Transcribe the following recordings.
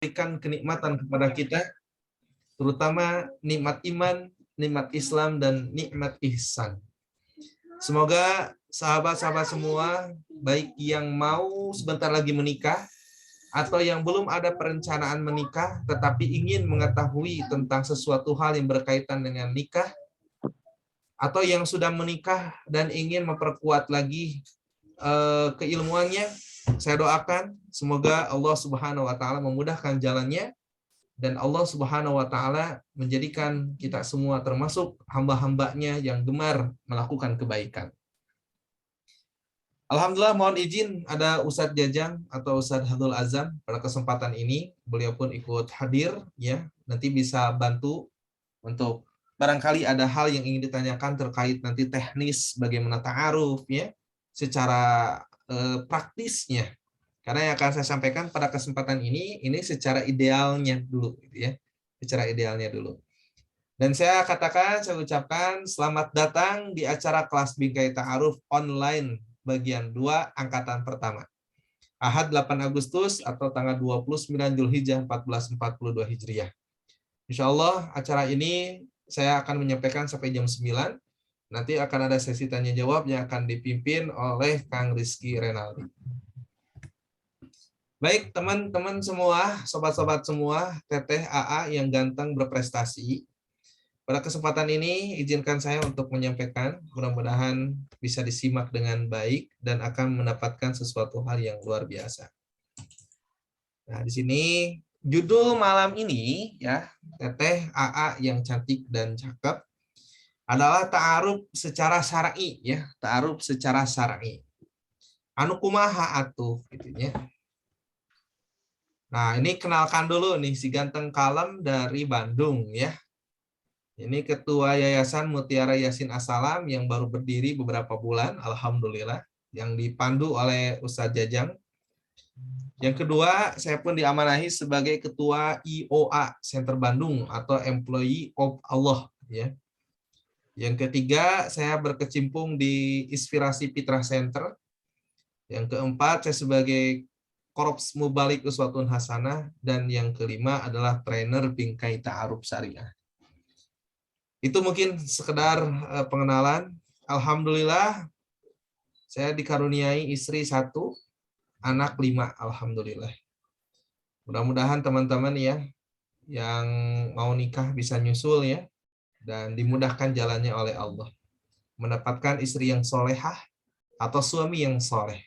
memberikan kenikmatan kepada kita, terutama nikmat iman, nikmat Islam, dan nikmat ihsan. Semoga sahabat-sahabat semua, baik yang mau sebentar lagi menikah, atau yang belum ada perencanaan menikah, tetapi ingin mengetahui tentang sesuatu hal yang berkaitan dengan nikah, atau yang sudah menikah dan ingin memperkuat lagi keilmuannya, saya doakan semoga Allah Subhanahu wa taala memudahkan jalannya dan Allah Subhanahu wa taala menjadikan kita semua termasuk hamba-hambanya yang gemar melakukan kebaikan. Alhamdulillah, mohon izin ada Ustadz Jajang atau Ustadz Hadul Azam pada kesempatan ini. Beliau pun ikut hadir, ya. Nanti bisa bantu untuk barangkali ada hal yang ingin ditanyakan terkait nanti teknis bagaimana ta'aruf, ya, secara praktisnya. Karena yang akan saya sampaikan pada kesempatan ini secara idealnya dulu, gitu ya, secara idealnya dulu. Dan saya ucapkan selamat datang di acara kelas Bingkai Ta'aruf online bagian 2 angkatan pertama. Ahad 8 Agustus atau tanggal 29 Zulhijjah 1442 Hijriah. Insya Allah acara ini saya akan menyampaikan sampai jam 9. Nanti akan ada sesi tanya jawab yang akan dipimpin oleh Kang Rizky Renaldi. Baik teman-teman semua, sobat-sobat semua, teteh AA yang ganteng berprestasi. Pada kesempatan ini izinkan saya untuk menyampaikan, mudah-mudahan bisa disimak dengan baik dan akan mendapatkan sesuatu hal yang luar biasa. Nah, di sini judul malam ini, ya, teteh AA yang cantik dan cakep, adalah ta'aruf secara syar'i, ya, ta'aruf secara syar'i. Anu kumaha atuh gitu ya. Nah, ini kenalkan dulu nih si ganteng kalem dari Bandung, ya. Ini Ketua Yayasan Mutiara Yasin Assalam yang baru berdiri beberapa bulan, alhamdulillah, yang dipandu oleh Ustadz Jajang. Yang kedua, saya pun diamanahi sebagai Ketua IOA Center Bandung atau Employee of Allah, ya. Yang ketiga, saya berkecimpung di Inspirasi Fitrah Center. Yang keempat, saya sebagai Korps Mubalik Uswatun Hasanah, dan yang kelima adalah trainer Bingkai Ta'aruf Syariah. Itu mungkin sekedar pengenalan. Alhamdulillah, saya dikaruniai istri 1, anak 5, alhamdulillah. Mudah-mudahan teman-teman ya yang mau nikah bisa nyusul ya, dan dimudahkan jalannya oleh Allah. Mendapatkan istri yang solehah atau suami yang soleh.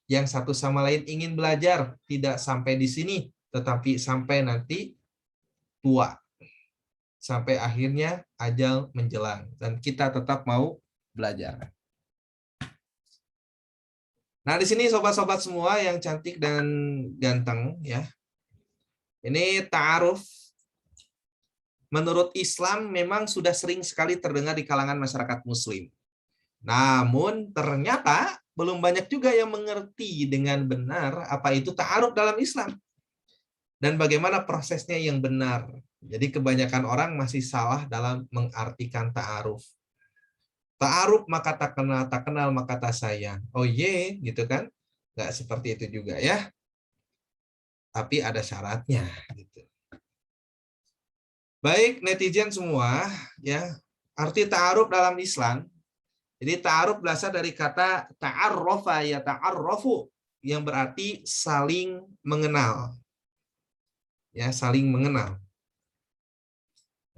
Yang satu sama lain ingin belajar, tidak sampai di sini, tetapi sampai nanti tua. Sampai akhirnya ajal menjelang. Dan kita tetap mau belajar. Nah, di sini sobat-sobat semua yang cantik dan ganteng, ya. Ini ta'aruf. Menurut Islam memang sudah sering sekali terdengar di kalangan masyarakat muslim. Namun ternyata belum banyak juga yang mengerti dengan benar apa itu ta'aruf dalam Islam dan bagaimana prosesnya yang benar. Jadi kebanyakan orang masih salah dalam mengartikan ta'aruf. Ta'aruf maka tak kenal maka tak sayang. Oh ye, gitu kan? Nggak seperti itu juga ya. Tapi ada syaratnya. Gitu. Baik netizen semua, ya, arti ta'aruf dalam Islam. Jadi ta'aruf berasal dari kata ta'arrofa ya ta'arrofu yang berarti saling mengenal. Ya, saling mengenal.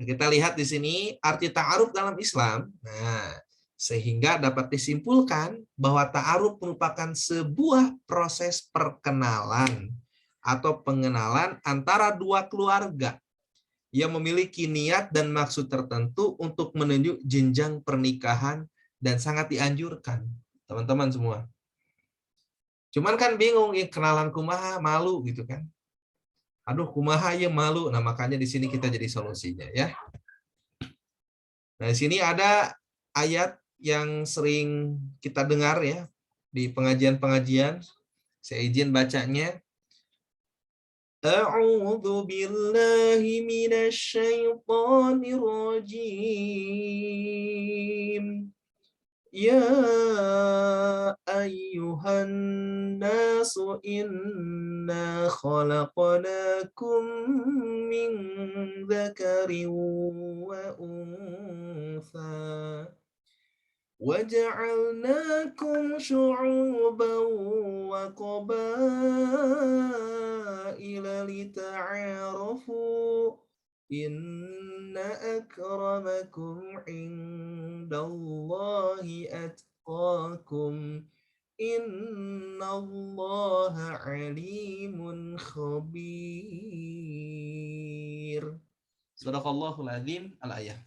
Nah, kita lihat di sini arti ta'aruf dalam Islam. Nah, sehingga dapat disimpulkan bahwa ta'aruf merupakan sebuah proses perkenalan atau pengenalan antara dua keluarga yang memiliki niat dan maksud tertentu untuk menuju jenjang pernikahan dan sangat dianjurkan, teman-teman semua. Cuman kan bingung, ya kenalan kumaha malu gitu kan. Aduh kumaha ya malu. Nah, makanya di sini kita jadi solusinya ya. Nah, di sini ada ayat yang sering kita dengar ya di pengajian-pengajian. Saya izin bacanya. A'udzu billahi minasy syaithanir rajim. Ya ayyuhan nasu inna khalaqnakum min dzakarin wa untha وجعلناكم شعوبا وقبائل لتعارفوا إن أكرمكم عند الله أتقاكم إن الله عليم خبير. Sadaqallahul Azim al-ayah.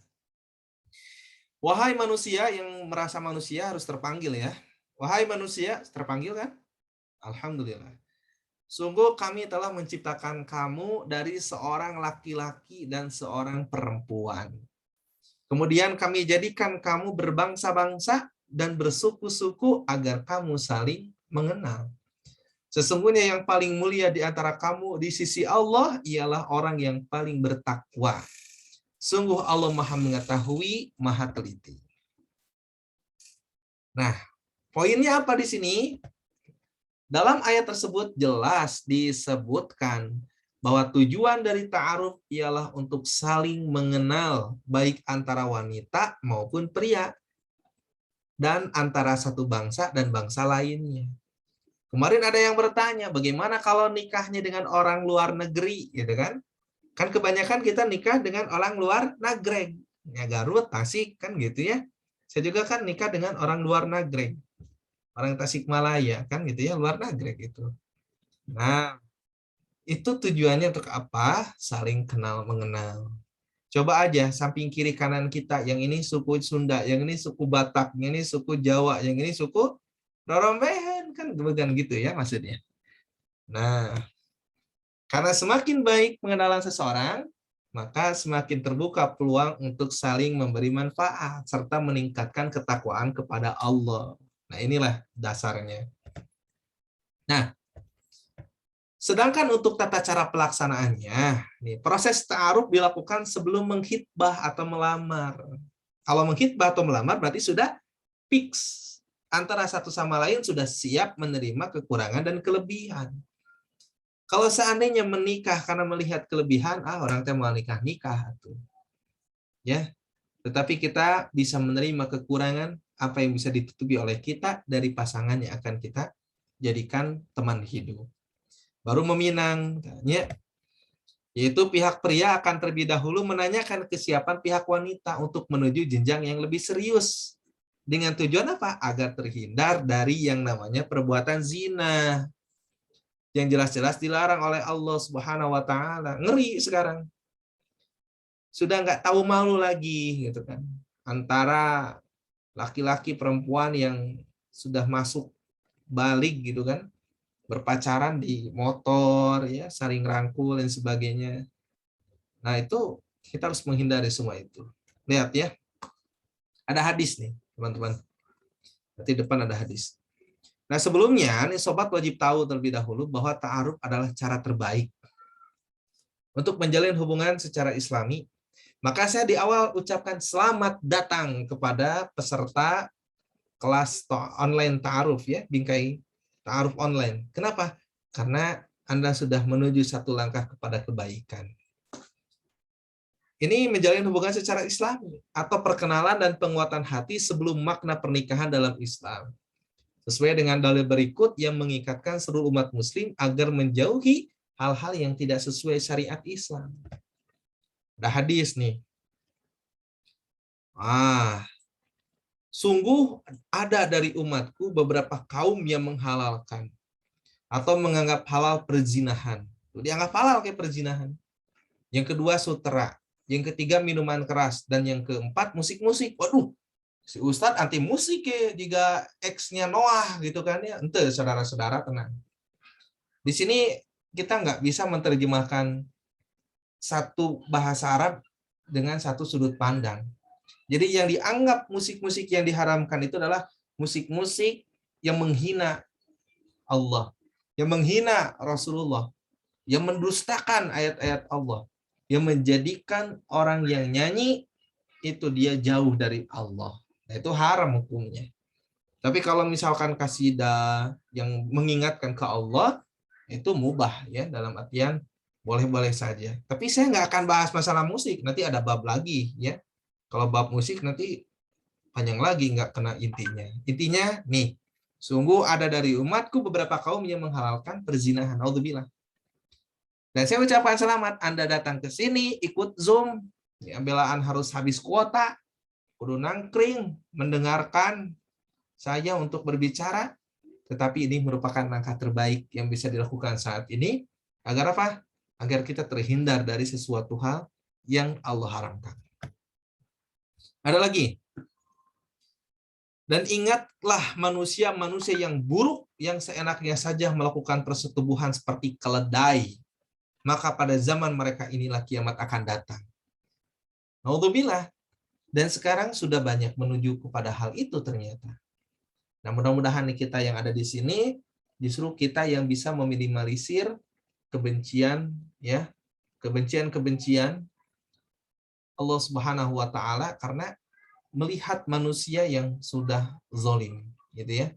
Wahai manusia yang merasa manusia harus terpanggil ya. Wahai manusia, terpanggil kan? Alhamdulillah. Sungguh kami telah menciptakan kamu dari seorang laki-laki dan seorang perempuan. Kemudian kami jadikan kamu berbangsa-bangsa dan bersuku-suku agar kamu saling mengenal. Sesungguhnya yang paling mulia di antara kamu di sisi Allah ialah orang yang paling bertakwa. Sungguh Allah Maha mengetahui, Maha teliti. Nah, poinnya apa di sini? Dalam ayat tersebut jelas disebutkan bahwa tujuan dari ta'aruf ialah untuk saling mengenal baik antara wanita maupun pria dan antara satu bangsa dan bangsa lainnya. Kemarin ada yang bertanya, bagaimana kalau nikahnya dengan orang luar negeri, gitu kan? Kan kebanyakan kita nikah dengan orang luar nagreg. Ya Garut, Tasik, kan gitu ya. Saya juga kan nikah dengan orang luar nagreg. Orang Tasikmalaya, kan gitu ya, luar nagreg gitu. Nah, itu tujuannya untuk apa? Saling kenal mengenal. Coba aja samping kiri kanan kita, yang ini suku Sunda, yang ini suku Batak, yang ini suku Jawa, yang ini suku Rorombehan, kan bukan gitu ya maksudnya. Nah, karena semakin baik pengenalan seseorang, maka semakin terbuka peluang untuk saling memberi manfaat serta meningkatkan ketakwaan kepada Allah. Nah, inilah dasarnya. Nah, sedangkan untuk tata cara pelaksanaannya, nih, proses ta'aruf dilakukan sebelum menghitbah atau melamar. Kalau menghitbah atau melamar berarti sudah fix. Antara satu sama lain sudah siap menerima kekurangan dan kelebihan. Kalau seandainya menikah karena melihat kelebihan, orang teh mau nikah tuh. Ya. Tetapi kita bisa menerima kekurangan apa yang bisa ditutupi oleh kita dari pasangan yang akan kita jadikan teman hidup. Baru meminang, ya. Yaitu pihak pria akan terlebih dahulu menanyakan kesiapan pihak wanita untuk menuju jenjang yang lebih serius. Dengan tujuan apa? Agar terhindar dari yang namanya perbuatan zina. Yang jelas-jelas dilarang oleh Allah Subhanahu wa taala. Ngeri sekarang. Sudah nggak tahu malu lagi gitu kan. Antara laki-laki perempuan yang sudah masuk balik gitu kan, berpacaran di motor ya, saling rangkul dan sebagainya. Nah, itu kita harus menghindari semua itu. Lihat ya. Ada hadis nih, teman-teman. Nanti depan ada hadis. Nah, sebelumnya nih sobat wajib tahu terlebih dahulu bahwa ta'aruf adalah cara terbaik untuk menjalin hubungan secara Islami. Maka saya di awal ucapkan selamat datang kepada peserta kelas online ta'aruf ya, bingkai ta'aruf online. Kenapa? Karena Anda sudah menuju satu langkah kepada kebaikan. Ini menjalin hubungan secara Islami atau perkenalan dan penguatan hati sebelum makna pernikahan dalam Islam. Sesuai dengan dalil berikut yang mengikatkan seluruh umat muslim agar menjauhi hal-hal yang tidak sesuai syariat Islam. Ada hadis nih. Sungguh ada dari umatku beberapa kaum yang menghalalkan atau menganggap halal perzinahan. Dianggap halal kayak perzinahan. Yang kedua sutera. Yang ketiga minuman keras. Dan yang keempat musik-musik. Waduh, si Ustadz anti musik ya, jika ex-nya Noah gitu kan ya. Ente saudara-saudara tenang. Di sini kita nggak bisa menerjemahkan satu bahasa Arab dengan satu sudut pandang. Jadi yang dianggap musik-musik yang diharamkan itu adalah musik-musik yang menghina Allah, yang menghina Rasulullah, yang mendustakan ayat-ayat Allah, yang menjadikan orang yang nyanyi itu dia jauh dari Allah. itu haram hukumnya. Tapi kalau misalkan kasidah yang mengingatkan ke Allah, itu mubah ya, dalam artian boleh-boleh saja. Tapi saya nggak akan bahas masalah musik, nanti ada bab lagi ya. Kalau bab musik nanti panjang lagi, nggak kena intinya. Intinya nih, sungguh ada dari umatku beberapa kaum yang menghalalkan perzinahan. Naudzubillah. Dan saya ucapkan selamat, Anda datang ke sini, ikut Zoom, ya, belaan harus habis kuota, kudu nangkring, mendengarkan saya untuk berbicara, tetapi ini merupakan langkah terbaik yang bisa dilakukan saat ini, agar apa? Agar kita terhindar dari sesuatu hal yang Allah haramkan. Ada lagi. Dan ingatlah manusia-manusia yang buruk, yang seenaknya saja melakukan persetubuhan seperti keledai, maka pada zaman mereka inilah kiamat akan datang. Naudzubillah. Dan sekarang sudah banyak menuju kepada hal itu ternyata. Nah, mudah-mudahan kita yang ada di sini justru kita yang bisa meminimalisir kebencian ya, kebencian-kebencian Allah Subhanahu wa taala karena melihat manusia yang sudah zalim gitu ya.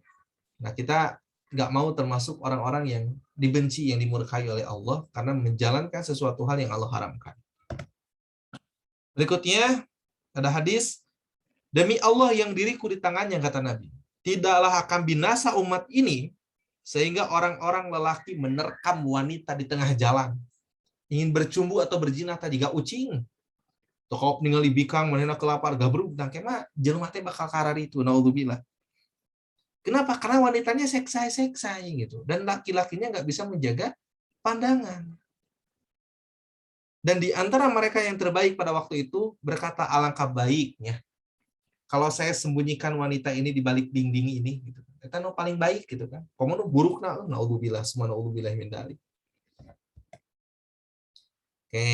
Nah, kita nggak mau termasuk orang-orang yang dibenci, yang dimurkai oleh Allah karena menjalankan sesuatu hal yang Allah haramkan. Berikutnya ada hadis, demi Allah yang diriku di tangannya, kata Nabi, tidaklah akan binasa umat ini sehingga orang-orang lelaki menerkam wanita di tengah jalan, ingin bercumbu atau berzina tadi gak ucing. Toko ningali bikang manehna kelapar gabruk dan kema jelema teh bakal karar itu, naudzubillah. Kenapa? Karena wanitanya seksai-seksai gitu dan laki-lakinya nggak bisa menjaga pandangan. Dan di antara mereka yang terbaik pada waktu itu berkata, alangkah baiknya kalau saya sembunyikan wanita ini di balik dinding ini gitu. Eta nu paling baik gitu kan. Komo nu burukna naudzubillah, semua naudzubillah min dzalik. Oke.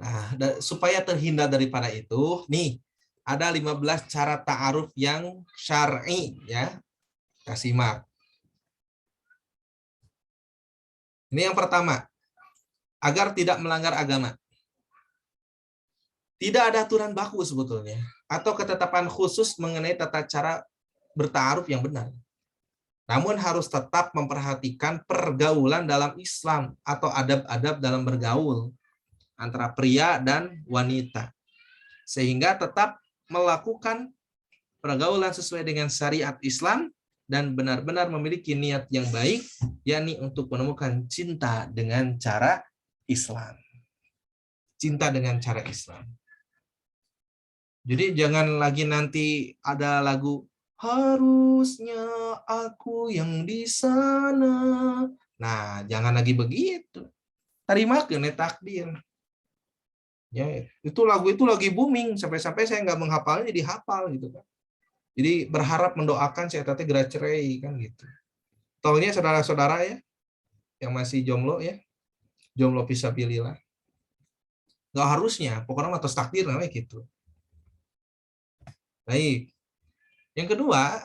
Nah, supaya terhindar daripada itu, nih ada 15 cara ta'aruf yang syar'i ya. Kasih mak. Ini yang pertama, agar tidak melanggar agama. Tidak ada aturan baku sebetulnya atau ketetapan khusus mengenai tata cara berta'aruf yang benar. Namun harus tetap memperhatikan pergaulan dalam Islam atau adab-adab dalam bergaul antara pria dan wanita. Sehingga tetap melakukan pergaulan sesuai dengan syariat Islam dan benar-benar memiliki niat yang baik, yakni untuk menemukan cinta dengan cara Islam. Cinta dengan cara Islam. Jadi jangan lagi nanti ada lagu harusnya aku yang di sana. Nah, jangan lagi begitu. Tarimakeun takdir. Ya, itu lagu itu lagi booming sampai-sampai saya nggak menghafalnya jadi hafal gitu kan. Jadi berharap mendoakan saya tadi gerak cerai kan gitu. Taunya saudara-saudara ya yang masih jomblo ya. Jomblo fisabilillah. Nggak harusnya, pokoknya atas takdir namanya gitu. Baik. Yang kedua,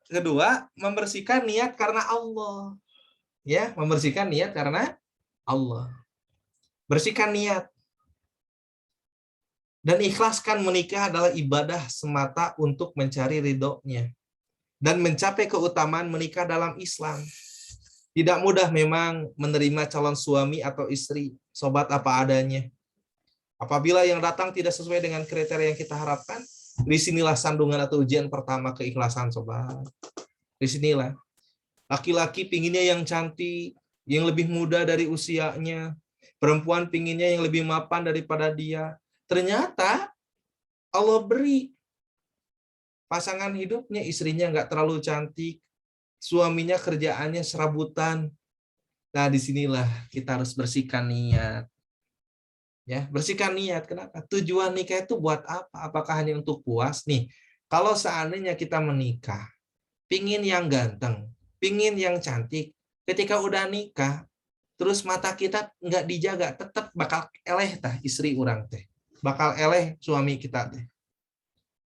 Kedua, membersihkan niat karena Allah. Ya, membersihkan niat karena Allah. Bersihkan niat. Dan ikhlaskan menikah adalah ibadah semata untuk mencari ridhonya. Dan mencapai keutamaan menikah dalam Islam. Tidak mudah memang menerima calon suami atau istri, sobat apa adanya. Apabila yang datang tidak sesuai dengan kriteria yang kita harapkan, disinilah sandungan atau ujian pertama keikhlasan, sobat. Disinilah. Laki-laki pinginnya yang cantik, yang lebih muda dari usianya. Perempuan pinginnya yang lebih mapan daripada dia. Ternyata Allah beri pasangan hidupnya, istrinya nggak terlalu cantik, suaminya kerjaannya serabutan. Nah, disinilah kita harus bersihkan niat. Ya, bersihkan niat. Kenapa? Tujuan nikah itu buat apa? Apakah hanya untuk puas? Nih, kalau seandainya kita menikah, pingin yang ganteng, pingin yang cantik, ketika udah nikah, terus mata kita nggak dijaga, tetap bakal eleh tah istri orang teh. Bakal eleh suami kita teh.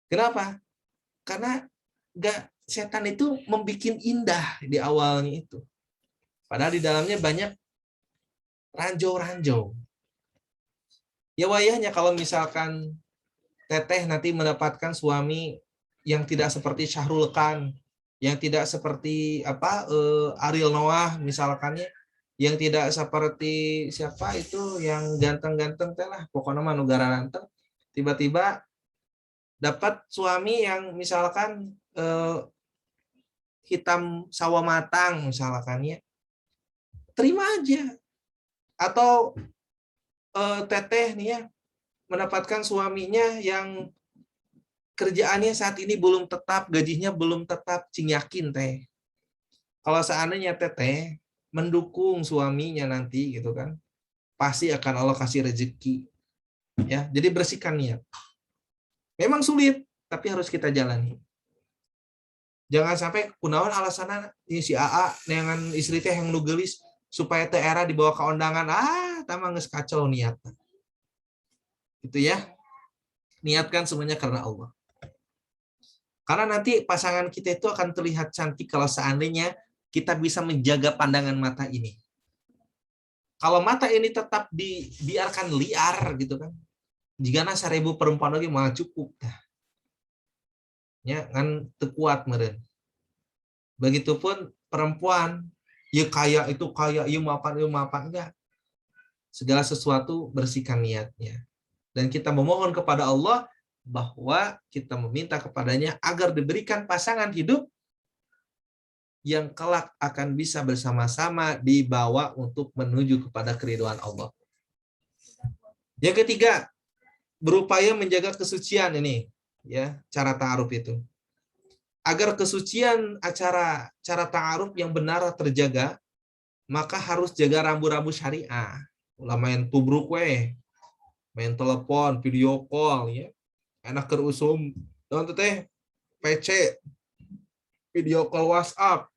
Kenapa? Karena setan itu membuat indah di awalnya itu. Padahal di dalamnya banyak ranjau-ranjau. Ya wayahnya kalau misalkan teteh nanti mendapatkan suami yang tidak seperti Syahrul Khan, yang tidak seperti Ariel Noah misalkan ya, yang tidak seperti siapa itu yang ganteng-ganteng teh lah, pokoknya mah negara ganteng, tiba-tiba dapat suami yang misalkan hitam sawo matang misalkan ya, terima aja. Atau teteh nih ya mendapatkan suaminya yang kerjaannya saat ini belum tetap, gajinya belum tetap, cing yakin teh. Kalau seandainya teteh mendukung suaminya nanti gitu kan, pasti akan Allah kasih rezeki. Ya, jadi bersihkan niat. Memang sulit, tapi harus kita jalani. Jangan sampai kunaon alasanna ini si AA dengan istri teh yang nu geulis supaya teh era dibawa ke undangan. Tamang geus kacau niatna. Gitu ya. Niatkan semuanya karena Allah. Karena nanti pasangan kita itu akan terlihat cantik kalau seandainya kita bisa menjaga pandangan mata ini. Kalau mata ini tetap dibiarkan liar gitu kan. Jika 1000 perempuan lagi malah cukup. Ya, kan tekuat meren. Begitupun perempuan, ya kaya itu kaya, ya mapan enggak. Segala sesuatu bersihkan niatnya. Dan kita memohon kepada Allah bahwa kita meminta kepadanya agar diberikan pasangan hidup yang kelak akan bisa bersama-sama dibawa untuk menuju kepada keridhaan Allah. Yang ketiga, berupaya menjaga kesucian ini, ya, cara ta'aruf itu. Agar kesucian cara ta'aruf yang benar terjaga, maka harus jaga rambu-rambu syariah. Ulah main tubruk main telepon, video call ya. Enak kerusum, dan teh PC, video call WhatsApp.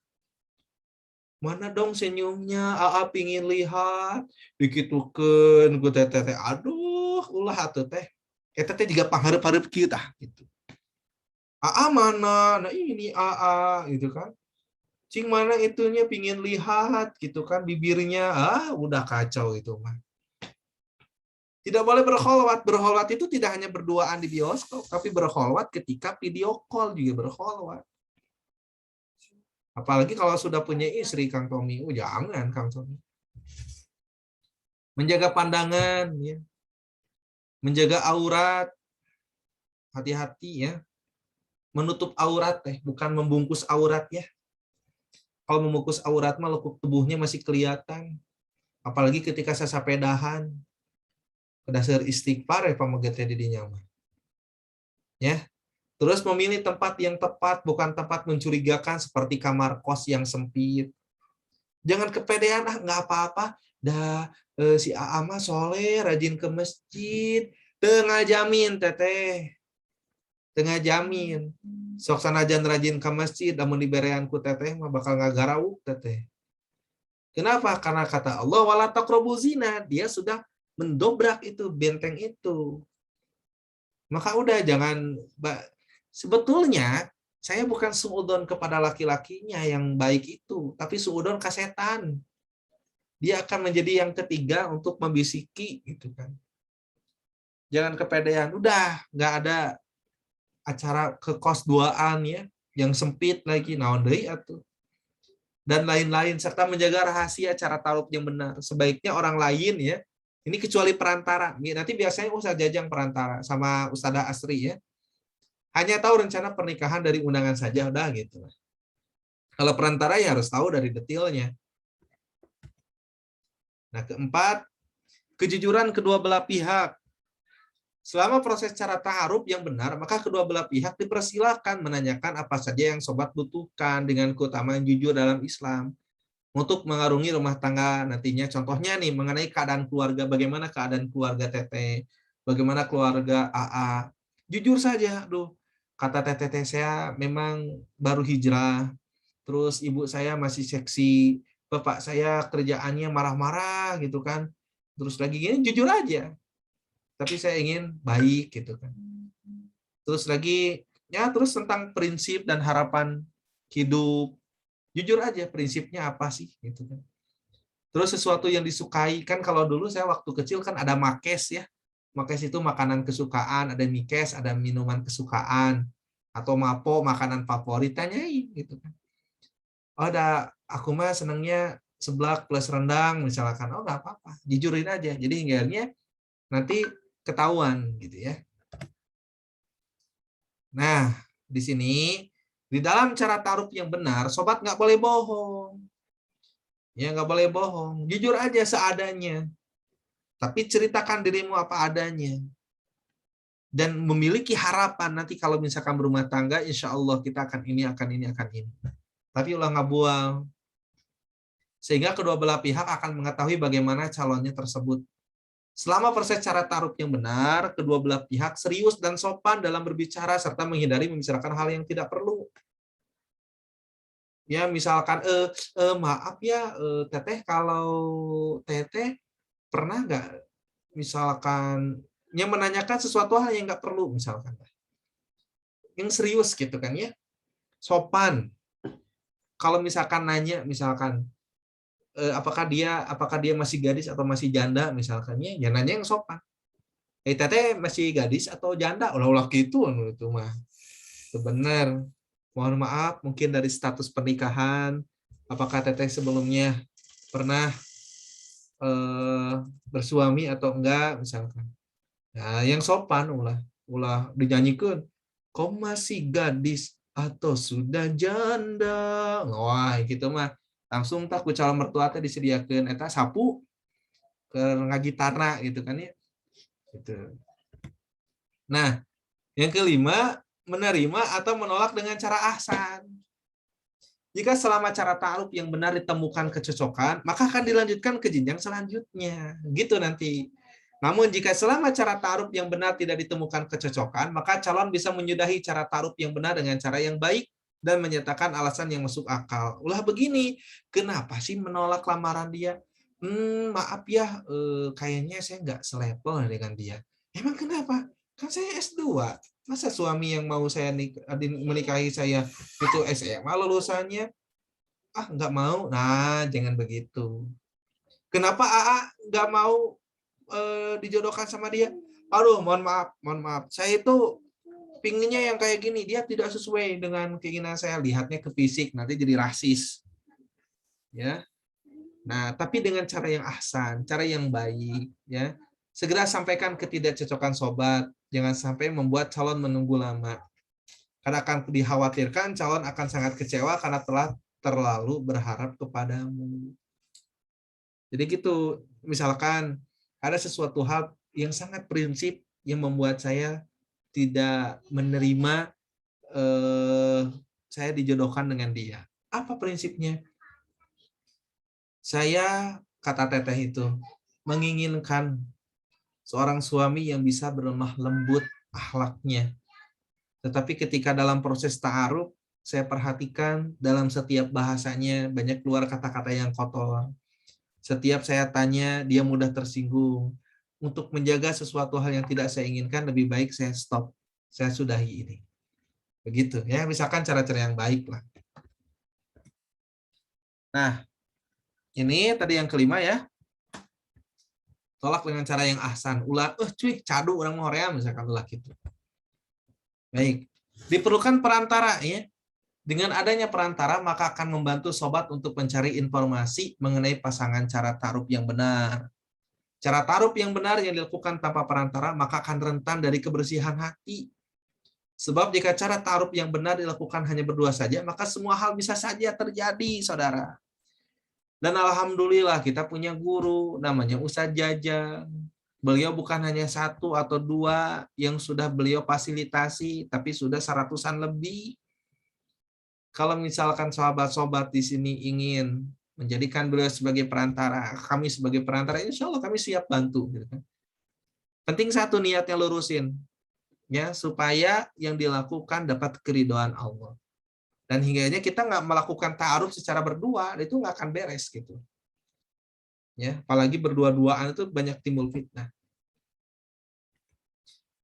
Mana dong senyumnya, AA pingin lihat, dikitukeun ku teteh, aduh, ulah atuh teh. Eta teh juga pangharep-harep kita gitu. AA mana? Nah ini AA gitu kan. Cing mana itunya pingin lihat gitu kan bibirnya, udah kacau itu mah. Tidak boleh berkholwat. Berkholwat itu tidak hanya berduaan di bioskop, tapi berkholwat ketika video call juga berkholwat. Apalagi kalau sudah punya istri, Kang Tommy. Jangan, Kang Tommy. Menjaga pandangan, ya. Menjaga aurat. Hati-hati ya. Menutup aurat, bukan membungkus aurat ya. Kalau membungkus aurat mah lekuk tubuhnya masih kelihatan. Apalagi ketika sasapedahan. Dasar istighfar ya pamagete di dinya mah. Ya. Terus memilih tempat yang tepat, bukan tempat mencurigakan seperti kamar kos yang sempit. Jangan kepedean, nggak apa-apa. Si AA mah soleh, rajin ke masjid. Tengah jamin, teteh. Tengah jamin. Sok sanajan rajin ke masjid, namun diberean ku teteh mah bakal ngagarauk, teteh. Kenapa? Karena kata Allah, wala taqrabu zina. Dia sudah mendobrak itu, benteng itu. Maka udah jangan, sebetulnya saya bukan suudon kepada laki-lakinya yang baik itu, tapi suudon ke setan. Dia akan menjadi yang ketiga untuk membisiki gitu kan. Jangan kepedean, udah nggak ada acara ke kos duaan ya, yang sempit lagi naon deui atuh. Dan lain-lain serta menjaga rahasia cara ta'aruf yang benar. Sebaiknya orang lain ya. Ini kecuali perantara. Nanti biasanya Ustaz Jajang perantara sama Ustazah Asri ya. Hanya tahu rencana pernikahan dari undangan saja udah gitu. Kalau perantara ya harus tahu dari detailnya. Nah, keempat, kejujuran kedua belah pihak. Selama proses cara ta'aruf yang benar, maka kedua belah pihak dipersilakan menanyakan apa saja yang sobat butuhkan dengan keutamaan jujur dalam Islam untuk mengarungi rumah tangga nantinya. Contohnya nih mengenai keadaan keluarga, bagaimana keadaan keluarga Teteh, bagaimana keluarga AA. Jujur saja, kata Teteh saya memang baru hijrah, terus ibu saya masih seksi, bapak saya kerjaannya marah-marah gitu kan, terus lagi gini, jujur aja. Tapi saya ingin baik gitu kan. Terus lagi ya terus tentang prinsip dan harapan hidup. Jujur aja prinsipnya apa sih gitu kan. Terus sesuatu yang disukai kan kalau dulu saya waktu kecil kan ada makes ya. Makes itu makanan kesukaan, ada mikes, ada minuman kesukaan, atau mapo makanan favorit, tanyain gitu kan. Oh, aku mah senangnya seblak plus rendang misalkan. Oh, nggak apa-apa, jujurin aja. Jadi hingganya nanti ketahuan gitu ya. Nah, di sini di dalam cara taruh yang benar, sobat nggak boleh bohong. Ya, nggak boleh bohong. Jujur aja seadanya. Tapi ceritakan dirimu apa adanya. Dan memiliki harapan nanti kalau misalkan berumah tangga, insya Allah kita akan ini, akan ini, akan ini. Tapi ulah nggak buang. Sehingga kedua belah pihak akan mengetahui bagaimana calonnya tersebut. Selama proses cara taruh yang benar, kedua belah pihak serius dan sopan dalam berbicara serta menghindari membicarakan hal yang tidak perlu. Ya, misalkan maaf ya teteh, kalau teteh pernah nggak misalkan yang menanyakan sesuatu hal yang nggak perlu misalkan, yang serius gitu kan ya, sopan. Kalau misalkan nanya misalkan apakah dia masih gadis atau masih janda misalkan ya nanya yang sopan. Teteh masih gadis atau janda? Ulah gitu itu mah. Itu benar. Mohon maaf mungkin dari status pernikahan, apakah teteh sebelumnya pernah bersuami atau enggak misalkan. Nah, yang sopan ulah dinyanyikan. Kau masih gadis atau sudah janda? Wah, gitu mah. Langsung tak ku calon mertua teh disediakeun eta sapu ke ngagitarna gitu kan ya. Gitu. Nah, yang kelima, menerima atau menolak dengan cara ahsan. Jika selama cara ta'aruf yang benar ditemukan kecocokan, maka akan dilanjutkan ke jenjang selanjutnya. Gitu nanti. Namun jika selama cara ta'aruf yang benar tidak ditemukan kecocokan, maka calon bisa menyudahi cara ta'aruf yang benar dengan cara yang baik dan menyatakan alasan yang masuk akal. Ulah begini, kenapa sih menolak lamaran dia? Maaf ya, kayaknya saya nggak selevel dengan dia. Emang kenapa? Kan saya S2. Masa suami yang mau saya menikahi saya itu SMA lulusannya? Ah, nggak mau. Nah, jangan begitu. Kenapa AA nggak mau dijodohkan sama dia? Aduh, mohon maaf. Saya itu pinginnya yang kayak gini, dia tidak sesuai dengan keinginan saya. Lihatnya ke fisik, nanti jadi rasis. Ya. Nah, tapi dengan cara yang ahsan, cara yang baik, ya. Segera sampaikan ketidakcocokan sobat. Jangan sampai membuat calon menunggu lama. Karena akan dikhawatirkan calon akan sangat kecewa karena telah terlalu berharap kepadamu. Jadi gitu, misalkan ada sesuatu hal yang sangat prinsip yang membuat saya tidak menerima saya dijodohkan dengan dia. Apa prinsipnya? Saya, kata teteh itu, menginginkan seorang suami yang bisa berlemah lembut akhlaknya. Tetapi ketika dalam proses ta'aruf, saya perhatikan dalam setiap bahasanya banyak keluar kata-kata yang kotor. Setiap saya tanya, dia mudah tersinggung. Untuk menjaga sesuatu hal yang tidak saya inginkan, lebih baik saya stop. Saya sudahi ini. Begitu ya, misalkan cara-cara yang baik lah. Nah, ini tadi yang kelima ya. Tolak dengan cara yang ahsan. Ulah, cuy, cadu orang Korea misalkan ulah gitu. Baik. Diperlukan perantara ya. Dengan adanya perantara, maka akan membantu sobat untuk mencari informasi mengenai pasangan cara taruh yang benar. Cara taruh yang benar yang dilakukan tanpa perantara, maka akan rentan dari kebersihan hati. Sebab jika cara taruh yang benar dilakukan hanya berdua saja, maka semua hal bisa saja terjadi, saudara. Dan alhamdulillah kita punya guru, namanya Ustadz Jajang. Beliau bukan hanya satu atau dua yang sudah beliau fasilitasi, tapi sudah seratusan lebih. Kalau misalkan sobat-sobat di sini ingin menjadikan beliau sebagai perantara, kami sebagai perantara, insya Allah kami siap bantu. Penting satu, niatnya lurusin, ya, supaya yang dilakukan dapat keridhaan Allah. Dan hingganya kita nggak melakukan ta'aruf secara berdua, itu nggak akan beres gitu. Ya, apalagi berdua-duaan itu banyak timbul fitnah.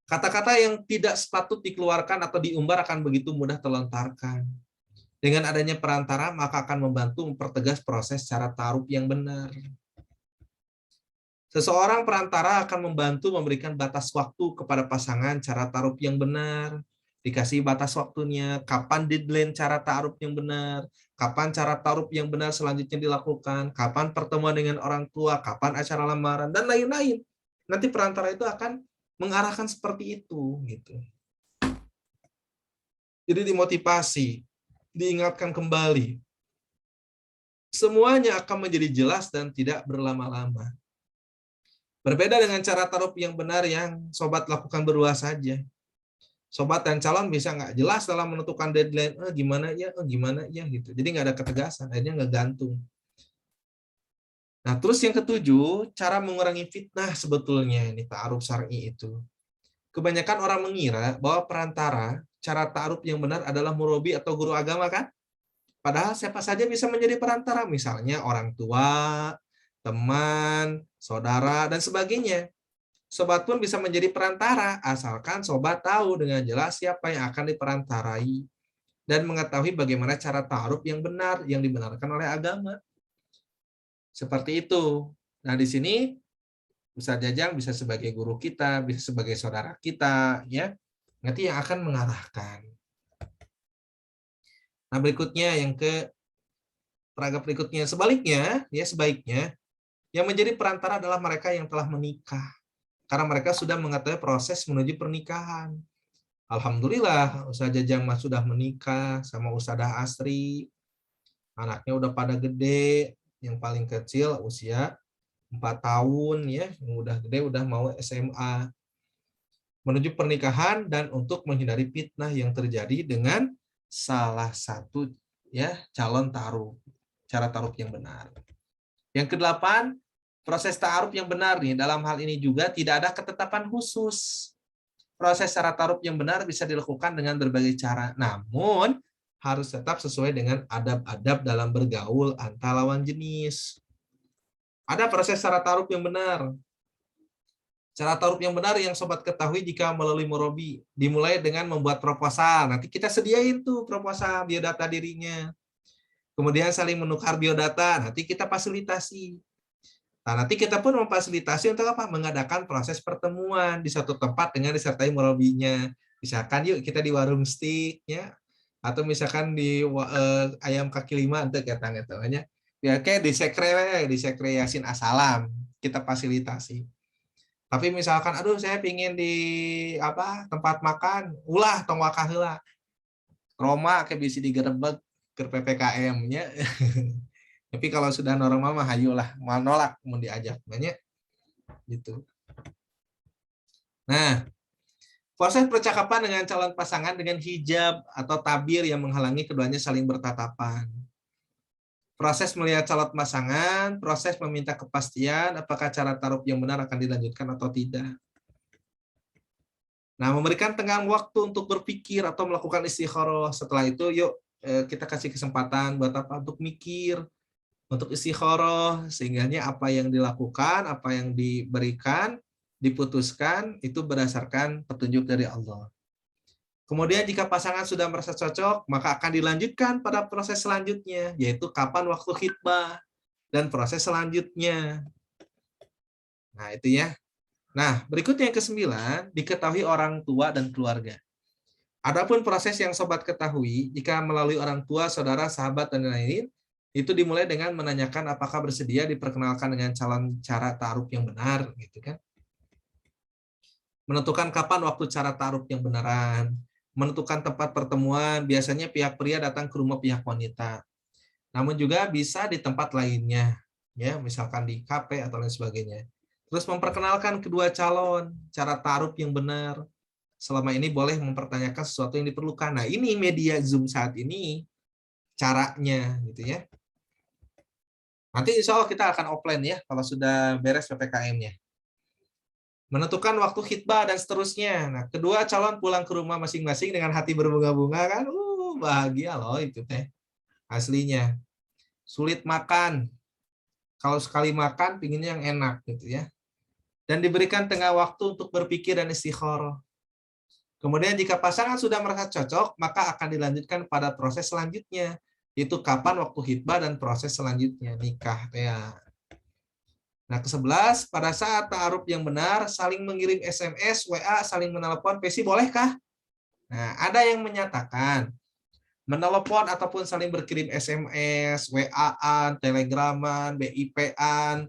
Kata-kata yang tidak sepatut dikeluarkan atau diumbar akan begitu mudah terlontarkan. Dengan adanya perantara, maka akan membantu mempertegas proses cara taruh yang benar. Seseorang perantara akan membantu memberikan batas waktu kepada pasangan cara ta'aruf yang benar. Dikasih batas waktunya, kapan deadline cara ta'aruf yang benar, kapan cara ta'aruf yang benar selanjutnya dilakukan, kapan pertemuan dengan orang tua, kapan acara lamaran, dan lain-lain. Nanti perantara itu akan mengarahkan seperti itu, gitu. Jadi dimotivasi, diingatkan kembali. Semuanya akan menjadi jelas dan tidak berlama-lama. Berbeda dengan cara ta'aruf yang benar yang sobat lakukan berdua saja. Sobat dan calon bisa nggak jelas dalam menentukan deadline, gimana ya gitu. Jadi nggak ada ketegasan, akhirnya nggak gantung. Nah, terus yang ketujuh, cara mengurangi fitnah sebetulnya ini ta'aruf syar'i itu. Kebanyakan orang mengira bahwa perantara cara ta'aruf yang benar adalah murabi atau guru agama kan? Padahal siapa saja bisa menjadi perantara, misalnya orang tua, teman, saudara, dan sebagainya. Sobat pun bisa menjadi perantara, asalkan sobat tahu dengan jelas siapa yang akan diperantarai dan mengetahui bagaimana cara ta'aruf yang benar, yang dibenarkan oleh agama. Seperti itu. Nah, di sini Ustaz Jajang bisa sebagai guru kita, bisa sebagai saudara kita, ya. Nanti yang akan mengarahkan. Nah, berikutnya yang ke paragraf berikutnya. Sebaliknya, ya sebaiknya yang menjadi perantara adalah mereka yang telah menikah. Karena mereka sudah mengetahui proses menuju pernikahan. Alhamdulillah, Ustaz Jajang mas sudah menikah sama Ustazah Asri. Anaknya udah pada gede, yang paling kecil usia 4 tahun ya, yang udah gede udah mau SMA. Menuju pernikahan dan untuk menghindari fitnah yang terjadi dengan salah satu ya calon ta'aruf, cara ta'aruf yang benar. Yang kedelapan, proses ta'aruf yang benar nih dalam hal ini juga tidak ada ketetapan khusus. Proses cara ta'aruf yang benar bisa dilakukan dengan berbagai cara, namun harus tetap sesuai dengan adab-adab dalam bergaul antar lawan jenis. Ada proses cara ta'aruf yang benar. Cara ta'aruf yang benar yang sobat ketahui jika melalui murabi, dimulai dengan membuat proposal. Nanti kita sediain tuh proposal biodata dirinya. Kemudian saling menukar biodata, nanti kita fasilitasi. Nah, nanti kita pun memfasilitasi untuk apa? Mengadakan proses pertemuan di suatu tempat dengan disertai murabinya. Misalkan yuk kita di warung steak ya, atau misalkan di ayam kaki lima untuk kita ngetanya. Ya kayak di sekre Yasin Asalam kita fasilitasi. Tapi misalkan aduh saya pingin di apa tempat makan, ulah tong wakaheula. Roma kayak bisa digerebek ke PPKM-nya. Tapi kalau sudah normal mah hayulah, mau nolak mau diajak banyak gitu. Nah, proses percakapan dengan calon pasangan dengan hijab atau tabir yang menghalangi keduanya saling bertatapan. Proses melihat calon pasangan, proses meminta kepastian apakah cara ta'aruf yang benar akan dilanjutkan atau tidak. Nah, memberikan tenggang waktu untuk berpikir atau melakukan istikharah. Setelah itu, yuk kita kasih kesempatan buat apa? Untuk mikir, untuk istikharah, sehingga apa yang dilakukan, apa yang diberikan, diputuskan, itu berdasarkan petunjuk dari Allah. Kemudian jika pasangan sudah merasa cocok, maka akan dilanjutkan pada proses selanjutnya, yaitu kapan waktu khitbah dan proses selanjutnya. Nah, itu ya. Nah, berikutnya yang ke-9, diketahui orang tua dan keluarga. Adapun proses yang sobat ketahui, jika melalui orang tua, saudara, sahabat, dan lain-lain, itu dimulai dengan menanyakan apakah bersedia diperkenalkan dengan calon cara ta'aruf yang benar, gitu kan. Menentukan kapan waktu cara ta'aruf yang benaran, menentukan tempat pertemuan, biasanya pihak pria datang ke rumah pihak wanita. Namun juga bisa di tempat lainnya, ya, misalkan di kafe atau lain sebagainya. Terus memperkenalkan kedua calon, cara ta'aruf yang benar. Selama ini boleh mempertanyakan sesuatu yang diperlukan. Nah, ini media Zoom saat ini caranya gitu ya. Nanti insya Allah kita akan offline ya kalau sudah beres PPKM-nya. Menentukan waktu khitbah dan seterusnya. Nah, kedua calon pulang ke rumah masing-masing dengan hati berbunga-bunga kan. Bahagia loh itu teh. Aslinya. Sulit makan. Kalau sekali makan pinginnya yang enak gitu ya. Dan diberikan tengah waktu untuk berpikir dan istikharah. Kemudian jika pasangan sudah merasa cocok, maka akan dilanjutkan pada proses selanjutnya, yaitu kapan waktu khitbah dan proses selanjutnya nikah. Ya. Nah, ke-11, pada saat ta'aruf yang benar, saling mengirim SMS, WA, saling menelepon, PC bolehkah? Nah, ada yang menyatakan, menelepon ataupun saling berkirim SMS, WA-an, Telegraman, BIP-an,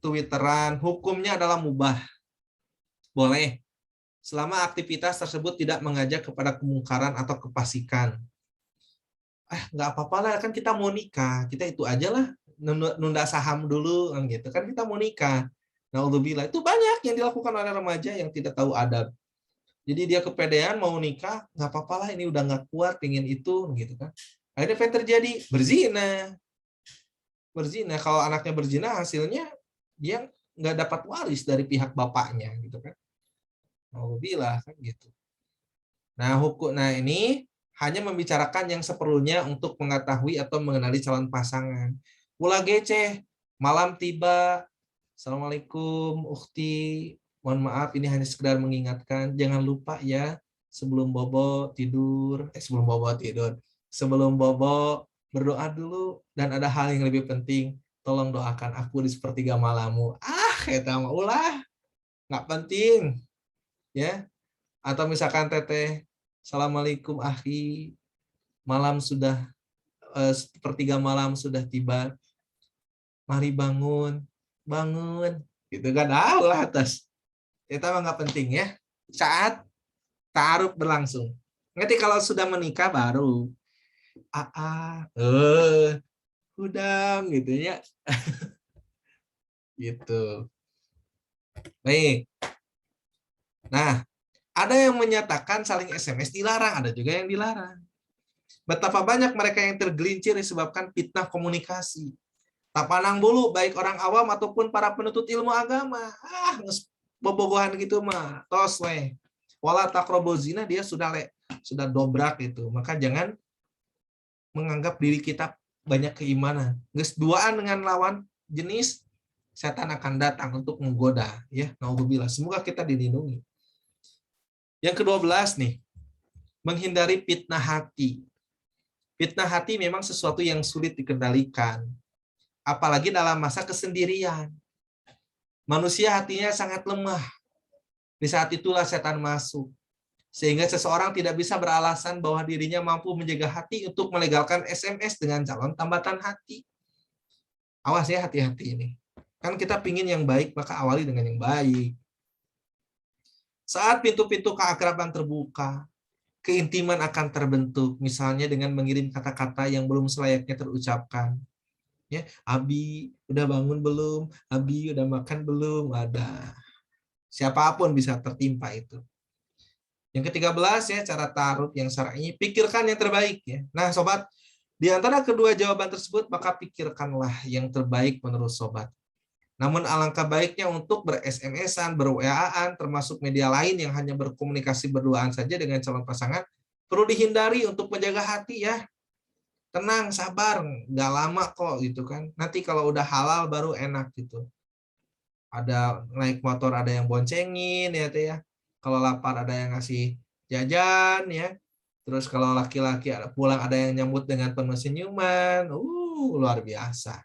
Twitteran, hukumnya adalah mubah. Boleh. Selama aktivitas tersebut tidak mengajak kepada kemungkaran atau kefasikan. Nggak apa-apa lah, kan kita mau nikah. Kita itu aja lah, nunda saham dulu, gitu kan kita mau nikah. Naudzubillah, itu banyak yang dilakukan oleh remaja yang tidak tahu adab. Jadi dia kepedean mau nikah, nggak apa-apa lah, ini udah nggak kuat, pengen itu, gitu kan. Akhirnya apa yang terjadi? Berzina. Berzina. Kalau anaknya berzina, hasilnya dia nggak dapat waris dari pihak bapaknya, gitu kan. Naudzubillah, kan gitu. Nah, ini hanya membicarakan yang seperlunya untuk mengetahui atau mengenali calon pasangan. Ulah gece, malam tiba. Assalamualaikum, Ukhti. Mohon maaf, ini hanya sekedar mengingatkan. Jangan lupa ya, sebelum bobo tidur. Sebelum bobo berdoa dulu. Dan ada hal yang lebih penting. Tolong doakan aku di sepertiga malammu. Kata ulah. Nggak penting. Ya. Atau misalkan teteh, Assalamualaikum akhi, malam sudah sepertiga malam sudah tiba. Mari bangun, bangun. Gitu kan, lah atas. Itu mah nggak penting ya. Saat ta'aruf berlangsung. Nanti kalau sudah menikah baru udang gitu ya. Gitu. Baik. Nah, ada yang menyatakan saling SMS dilarang, ada juga yang dilarang. Betapa banyak mereka yang tergelincir disebabkan fitnah komunikasi. Tak pandang bulu, baik orang awam ataupun para penuntut ilmu agama. Bobogohan gitu mah. Tos weh. Wala takrobo zina, dia sudah dobrak itu. Maka jangan menganggap diri kita banyak keimanan. Geus duaan dengan lawan jenis, setan akan datang untuk menggoda. Ya, naudzubillah. Semoga kita dilindungi. Yang ke-12 nih, menghindari fitnah hati. Fitnah hati memang sesuatu yang sulit dikendalikan. Apalagi dalam masa kesendirian. Manusia hatinya sangat lemah. Di saat itulah setan masuk. Sehingga seseorang tidak bisa beralasan bahwa dirinya mampu menjaga hati untuk melegalkan SMS dengan calon tambatan hati. Awas ya, hati-hati ini. Kan kita pingin yang baik, maka awali dengan yang baik. Saat pintu-pintu keakraban terbuka, keintiman akan terbentuk, misalnya dengan mengirim kata-kata yang belum selayaknya terucapkan. Ya, Abi udah bangun belum? Abi udah makan belum? Ada. Siapapun bisa tertimpa itu. Yang ke-13 ya, cara ta'aruf yang syar'i, pikirkan yang terbaik ya. Nah, sobat, di antara kedua jawaban tersebut maka pikirkanlah yang terbaik menurut sobat. Namun alangkah baiknya untuk ber-SMS-an, ber-WA-an, termasuk media lain yang hanya berkomunikasi berduaan saja dengan calon pasangan, perlu dihindari untuk menjaga hati ya. Tenang, sabar, nggak lama kok gitu kan. Nanti kalau udah halal baru enak gitu. Ada naik motor ada yang boncengin ya teh ya. Kalau lapar ada yang ngasih jajan ya. Terus kalau laki-laki pulang ada yang nyambut dengan penuh senyuman. Luar biasa.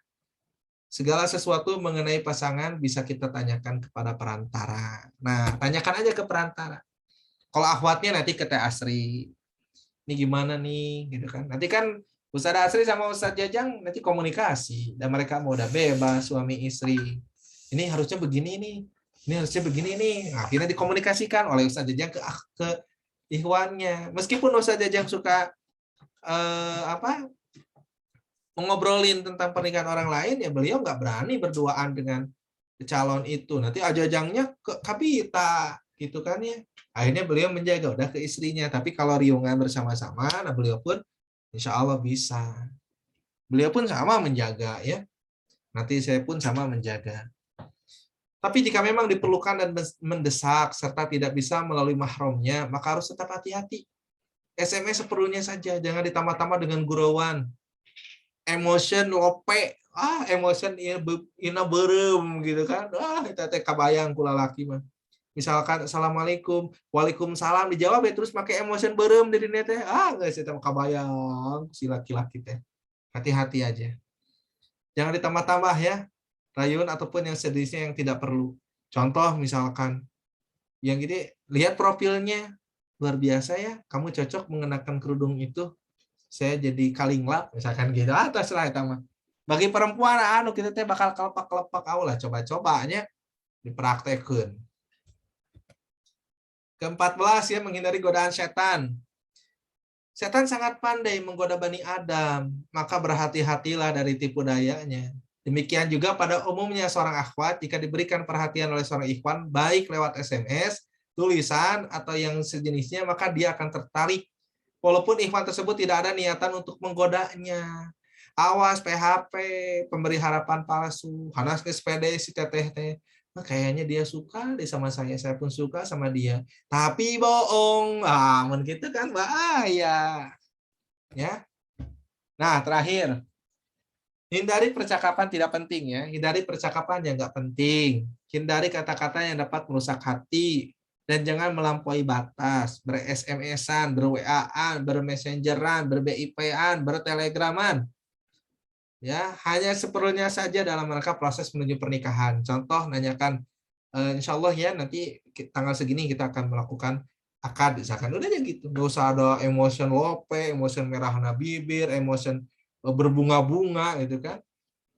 Segala sesuatu mengenai pasangan bisa kita tanyakan kepada perantara. Nah, tanyakan aja ke perantara. Kalau akhwatnya nanti ke Teh Asri. Ini gimana nih, gitu kan. Nanti kan Ustaz Asri sama Ustaz Jajang nanti komunikasi. Dan mereka mau udah bebas, suami istri. Ini harusnya begini nih. Ini harusnya begini nih. Nah, akhirnya dikomunikasikan oleh Ustaz Jajang ke ikhwannya. Meskipun Ustaz Jajang suka mengobrolin tentang pernikahan orang lain, ya beliau nggak berani berduaan dengan calon itu. Nanti ajajangnya ke kapita, gitu kan ya. Akhirnya beliau menjaga, udah ke istrinya. Tapi kalau riungan bersama-sama, nah beliau pun insya Allah bisa. Beliau pun sama menjaga ya. Nanti saya pun sama menjaga. Tapi jika memang diperlukan dan mendesak, serta tidak bisa melalui mahramnya, maka harus tetap hati-hati. SMS seperlunya saja, jangan ditambah-tambah dengan gurauan. Emotion lope, emotion ina berem gitu kan. Kita teh kabayang kula laki mah. Misalkan assalamualaikum, waalaikumsalam dijawab ya terus pakai emotion berem dari teh. Enggak sih kabayang si laki-laki teh. Hati-hati aja. Jangan ditambah-tambah ya. rayuan ataupun yang sejenisnya yang tidak perlu. Contoh misalkan, yang gini, lihat profilnya, luar biasa ya, kamu cocok mengenakan kerudung itu, saya jadi kalinglap, misalkan gitu, terserah itu mah. Bagi perempuan, kita teh bakal kelepak-kelepak, lah coba-cobanya, dipraktekeun. Ke-14 ya, menghindari godaan setan. Setan sangat pandai menggoda Bani Adam, maka berhati-hatilah dari tipu dayanya. Demikian juga pada umumnya seorang akhwat, jika diberikan perhatian oleh seorang ikhwan, baik lewat SMS, tulisan, atau yang sejenisnya, maka dia akan tertarik. Walaupun ikhwan tersebut tidak ada niatan untuk menggodanya. Awas PHP, pemberi harapan palsu, hanas ke sepede si teteh teh. Nah, kayaknya dia suka deh sama saya pun suka sama dia. Tapi bohong, gitu kan bahaya. Ya. Nah, terakhir, hindari percakapan tidak penting ya. Hindari percakapan yang nggak penting. Hindari kata-kata yang dapat merusak hati. Dan jangan melampaui batas. Ber-SMS-an, ber-WA-an, ber-messengeran, ber-BIP-an, ber-telegraman. Ya, hanya seperlunya saja dalam rangka proses menuju pernikahan. Contoh, nanyakan, insya Allah ya nanti tanggal segini kita akan melakukan akad, misalkan udah aja gitu. Nggak usah ada emotion lope, emotion merah bibir, emotion berbunga-bunga gitu kan.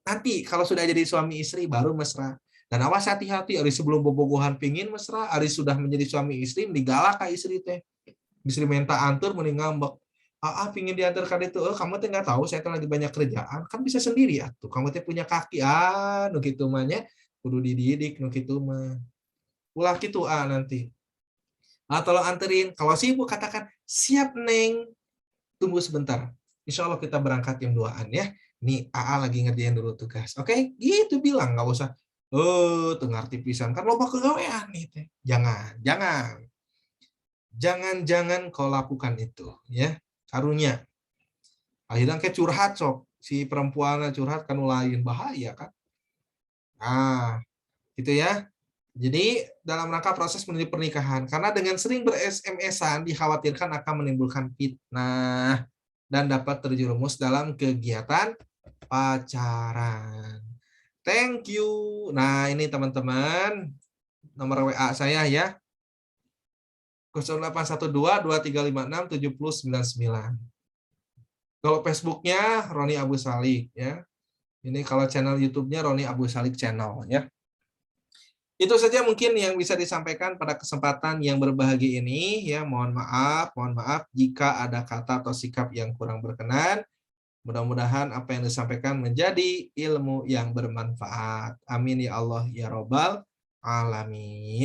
Nanti kalau sudah jadi suami istri baru mesra. Dan awas hati-hati, hari sebelum bobogohan pingin mesra, hari sudah menjadi suami istri, digalak ka istri teh. Istri minta antur, mending ngambek. Pingin diantarkan itu, kamu teh nggak tahu, saya teh lagi banyak kerjaan, kan bisa sendiri ya tuh. Kamu teh punya kaki, nu kitu mah nya, kudu dididik, nu kitu mah. Ulah kitu nanti. Tolong anterin. Kalau sibuk katakan, siap Neng, tunggu sebentar. Insya Allah kita berangkat jam 2-an ya. Nih lagi ngerjain dulu tugas. Oke, gitu bilang, nggak usah. Tuh ngerti pisan kan loba kegawean nih teh. Jangan kau lakukan itu ya. Karunya. Akhirnya kayak curhat sok. Si perempuan curhat kan lain bahaya kan. Nah, gitu ya. Jadi dalam rangka proses menuju pernikahan, karena dengan sering ber-SMS-an dikhawatirkan akan menimbulkan fitnah dan dapat terjerumus dalam kegiatan pacaran. Thank you. Nah, ini teman-teman, nomor WA saya ya. 0812-2356-7099. Kalau Facebooknya Roni Abu Salik ya. Ini kalau channel YouTube-nya Roni Abu Salik Channel ya. Itu saja mungkin yang bisa disampaikan pada kesempatan yang berbahagia ini ya. Mohon maaf jika ada kata atau sikap yang kurang berkenan. Mudah-mudahan apa yang disampaikan menjadi ilmu yang bermanfaat. Amin ya Allah ya Robbal alamin.